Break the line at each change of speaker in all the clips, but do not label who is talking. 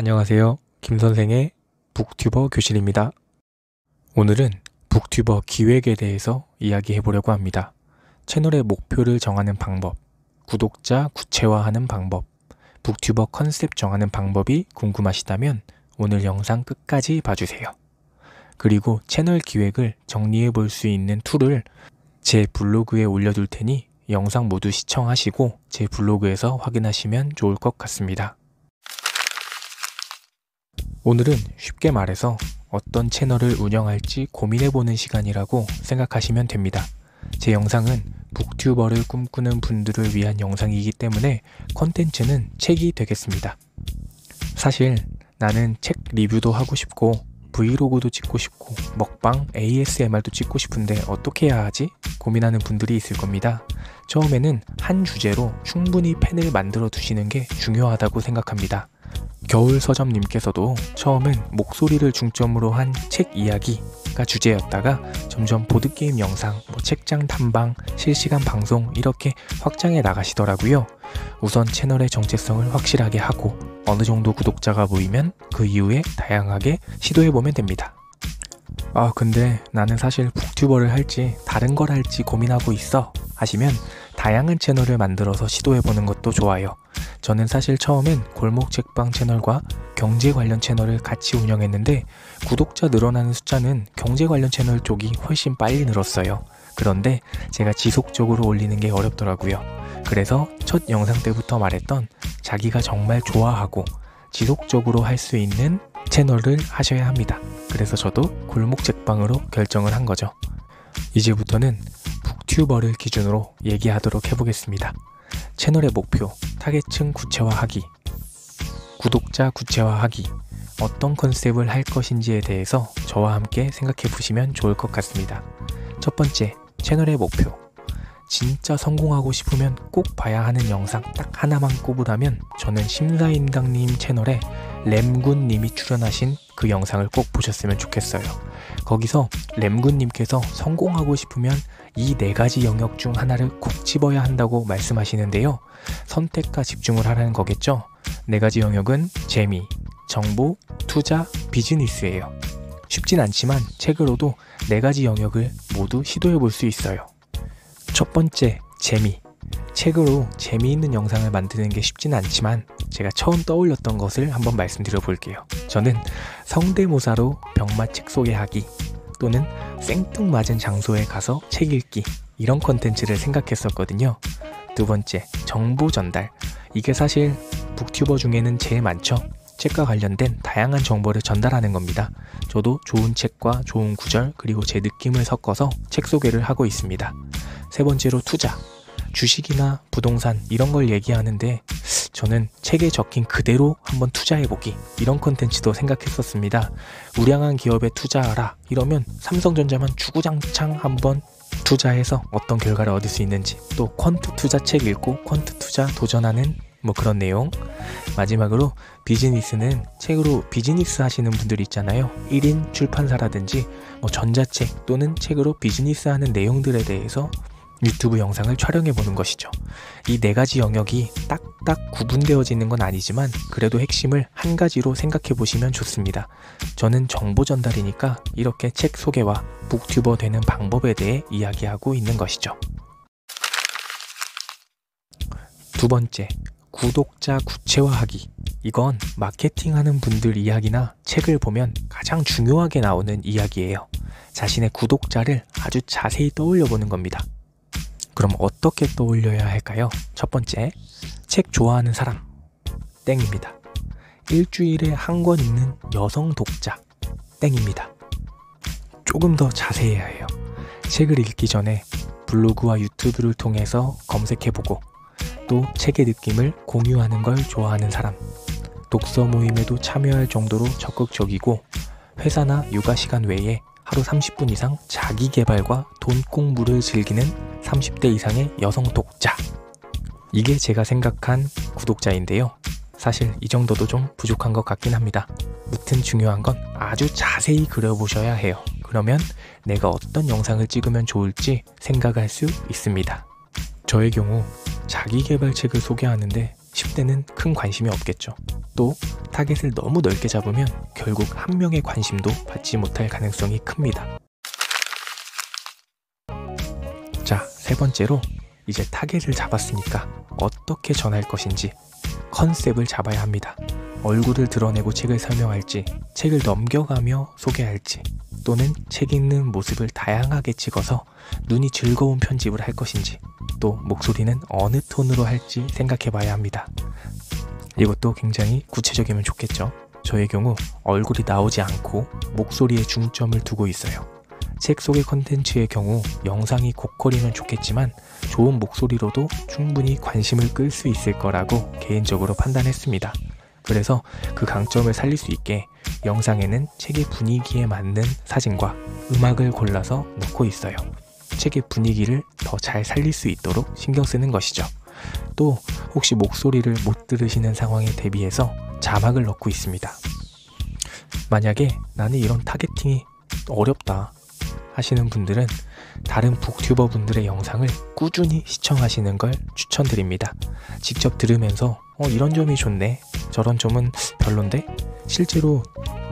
안녕하세요. 김선생의 북튜버 교실입니다. 오늘은 북튜버 기획에 대해서 이야기해 보려고 합니다. 채널의 목표를 정하는 방법, 구독자 구체화하는 방법, 북튜버 컨셉 정하는 방법이 궁금하시다면 오늘 영상 끝까지 봐주세요. 그리고 채널 기획을 정리해 볼 수 있는 툴을 제 블로그에 올려둘 테니 영상 모두 시청하시고 제 블로그에서 확인하시면 좋을 것 같습니다. 오늘은 쉽게 말해서 어떤 채널을 운영할지 고민해보는 시간이라고 생각하시면 됩니다. 제 영상은 북튜버를 꿈꾸는 분들을 위한 영상이기 때문에 컨텐츠는 책이 되겠습니다. 사실 나는 책 리뷰도 하고 싶고 브이로그도 찍고 싶고 먹방, ASMR도 찍고 싶은데 어떻게 해야 하지? 고민하는 분들이 있을 겁니다. 처음에는 한 주제로 충분히 펜을 만들어 두시는 게 중요하다고 생각합니다. 겨울서점님께서도 처음엔 목소리를 중점으로 한 책 이야기가 주제였다가 점점 보드게임 영상, 책장 탐방, 실시간 방송 이렇게 확장해 나가시더라고요. 우선 채널의 정체성을 확실하게 하고 어느 정도 구독자가 모이면 그 이후에 다양하게 시도해보면 됩니다. 근데 나는 사실 북튜버를 할지 다른 걸 할지 고민하고 있어 하시면 다양한 채널을 만들어서 시도해보는 것도 좋아요. 저는 사실 처음엔 골목 책방 채널과 경제 관련 채널을 같이 운영했는데 구독자 늘어나는 숫자는 경제 관련 채널 쪽이 훨씬 빨리 늘었어요. 그런데 제가 지속적으로 올리는 게 어렵더라고요. 그래서 첫 영상 때부터 말했던 자기가 정말 좋아하고 지속적으로 할 수 있는 채널을 하셔야 합니다. 그래서 저도 골목 책방으로 결정을 한 거죠. 이제부터는 북튜버를 기준으로 얘기하도록 해보겠습니다. 채널의 목표, 타겟층 구체화하기, 구독자 구체화하기, 어떤 컨셉을 할 것인지에 대해서 저와 함께 생각해 보시면 좋을 것 같습니다. 첫 번째, 채널의 목표. 진짜 성공하고 싶으면 꼭 봐야 하는 영상 딱 하나만 꼽으라면 저는 심사임당님 채널에 램군님이 출연하신 그 영상을 꼭 보셨으면 좋겠어요. 거기서 램군님께서 성공하고 싶으면 이 4가지 영역 중 하나를 꼭 집어야 한다고 말씀하시는데요. 선택과 집중을 하라는 거겠죠. 4가지 영역은 재미, 정보, 투자, 비즈니스예요. 쉽진 않지만 책으로도 4가지 영역을 모두 시도해 볼 수 있어요. 첫 번째, 재미. 책으로 재미있는 영상을 만드는 게 쉽지는 않지만 제가 처음 떠올렸던 것을 한번 말씀드려 볼게요. 저는 성대모사로 병맛 책 소개하기 또는 생뚱맞은 장소에 가서 책 읽기 이런 컨텐츠를 생각했었거든요. 두 번째, 정보 전달. 이게 사실 북튜버 중에는 제일 많죠. 책과 관련된 다양한 정보를 전달하는 겁니다. 저도 좋은 책과 좋은 구절 그리고 제 느낌을 섞어서 책 소개를 하고 있습니다. 세 번째로 투자. 주식이나 부동산 이런 걸 얘기하는데 저는 책에 적힌 그대로 한번 투자해보기 이런 컨텐츠도 생각했었습니다. 우량한 기업에 투자하라 이러면 삼성전자만 주구장창 한번 투자해서 어떤 결과를 얻을 수 있는지, 또 퀀트 투자 책 읽고 퀀트 투자 도전하는 그런 내용. 마지막으로 비즈니스는 책으로 비즈니스 하시는 분들 있잖아요. 1인 출판사라든지 전자책 또는 책으로 비즈니스 하는 내용들에 대해서 유튜브 영상을 촬영해 보는 것이죠. 이 4가지 영역이 딱딱 구분되어지는 건 아니지만 그래도 핵심을 한 가지로 생각해 보시면 좋습니다. 저는 정보 전달이니까 이렇게 책 소개와 북튜버 되는 방법에 대해 이야기하고 있는 것이죠. 두 번째, 구독자 구체화하기. 이건 마케팅하는 분들 이야기나 책을 보면 가장 중요하게 나오는 이야기예요. 자신의 구독자를 아주 자세히 떠올려 보는 겁니다. 그럼 어떻게 떠올려야 할까요? 첫 번째, 책 좋아하는 사람 땡입니다. 일주일에 한 권 읽는 여성 독자 땡입니다. 조금 더 자세해야 해요. 책을 읽기 전에 블로그와 유튜브를 통해서 검색해보고 또 책의 느낌을 공유하는 걸 좋아하는 사람, 독서 모임에도 참여할 정도로 적극적이고 회사나 육아 시간 외에 하루 30분 이상 자기 개발과 돈 공부를 즐기는 30대 이상의 여성 독자. 이게 제가 생각한 구독자인데요. 사실 이 정도도 좀 부족한 것 같긴 합니다. 무튼 중요한 건 아주 자세히 그려보셔야 해요. 그러면 내가 어떤 영상을 찍으면 좋을지 생각할 수 있습니다. 저의 경우 자기계발책을 소개하는데 10대는 큰 관심이 없겠죠. 또 타겟을 너무 넓게 잡으면 결국 한 명의 관심도 받지 못할 가능성이 큽니다. 자, 세 번째로 이제 타겟을 잡았으니까 어떻게 전할 것인지 컨셉을 잡아야 합니다. 얼굴을 드러내고 책을 설명할지, 책을 넘겨가며 소개할지, 또는 책 읽는 모습을 다양하게 찍어서 눈이 즐거운 편집을 할 것인지, 또 목소리는 어느 톤으로 할지 생각해 봐야 합니다. 이것도 굉장히 구체적이면 좋겠죠. 저의 경우 얼굴이 나오지 않고 목소리에 중점을 두고 있어요. 책 속의 컨텐츠의 경우 영상이 고퀄이면 좋겠지만 좋은 목소리로도 충분히 관심을 끌 수 있을 거라고 개인적으로 판단했습니다. 그래서 그 강점을 살릴 수 있게 영상에는 책의 분위기에 맞는 사진과 음악을 골라서 넣고 있어요. 책의 분위기를 더 잘 살릴 수 있도록 신경 쓰는 것이죠. 또 혹시 목소리를 못 들으시는 상황에 대비해서 자막을 넣고 있습니다. 만약에 나는 이런 타겟팅이 어렵다 하시는 분들은 다른 북튜버 분들의 영상을 꾸준히 시청하시는 걸 추천드립니다. 직접 들으면서 이런 점이 좋네, 저런 점은 별론데? 실제로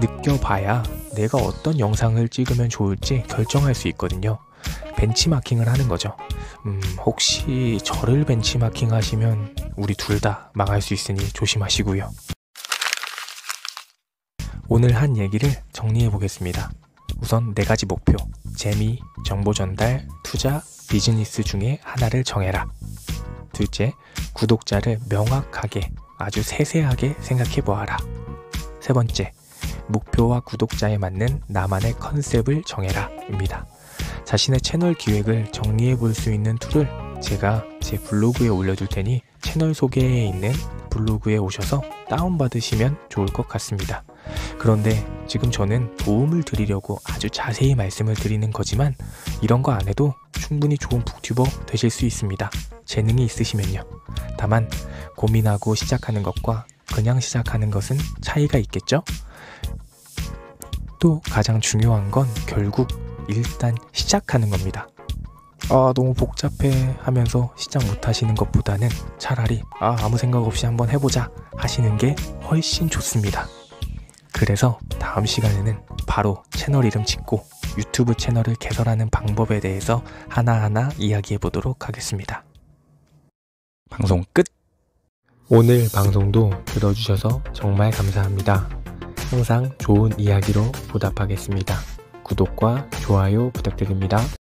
느껴봐야 내가 어떤 영상을 찍으면 좋을지 결정할 수 있거든요. 벤치마킹을 하는 거죠. 혹시 저를 벤치마킹 하시면 우리 둘 다 망할 수 있으니 조심하시고요. 오늘 한 얘기를 정리해 보겠습니다. 우선 4가지 목표, 재미, 정보 전달, 투자, 비즈니스 중에 하나를 정해라. 둘째, 구독자를 명확하게, 아주 세세하게 생각해 보아라. 세 번째, 목표와 구독자에 맞는 나만의 컨셉을 정해라 입니다. 자신의 채널 기획을 정리해 볼 수 있는 툴을 제가 제 블로그에 올려둘 테니 채널 소개에 있는 블로그에 오셔서 다운받으시면 좋을 것 같습니다. 그런데 지금 저는 도움을 드리려고 아주 자세히 말씀을 드리는 거지만 이런 거 안 해도 충분히 좋은 북튜버 되실 수 있습니다. 재능이 있으시면요. 다만 고민하고 시작하는 것과 그냥 시작하는 것은 차이가 있겠죠? 또 가장 중요한 건 결국 일단 시작하는 겁니다. 너무 복잡해 하면서 시작 못 하시는 것보다는 차라리 아무 생각 없이 한번 해보자 하시는 게 훨씬 좋습니다. 그래서 다음 시간에는 바로 채널 이름 짓고 유튜브 채널을 개설하는 방법에 대해서 하나하나 이야기해 보도록 하겠습니다. 방송 끝! 오늘 방송도 들어주셔서 정말 감사합니다. 항상 좋은 이야기로 보답하겠습니다. 구독과 좋아요 부탁드립니다.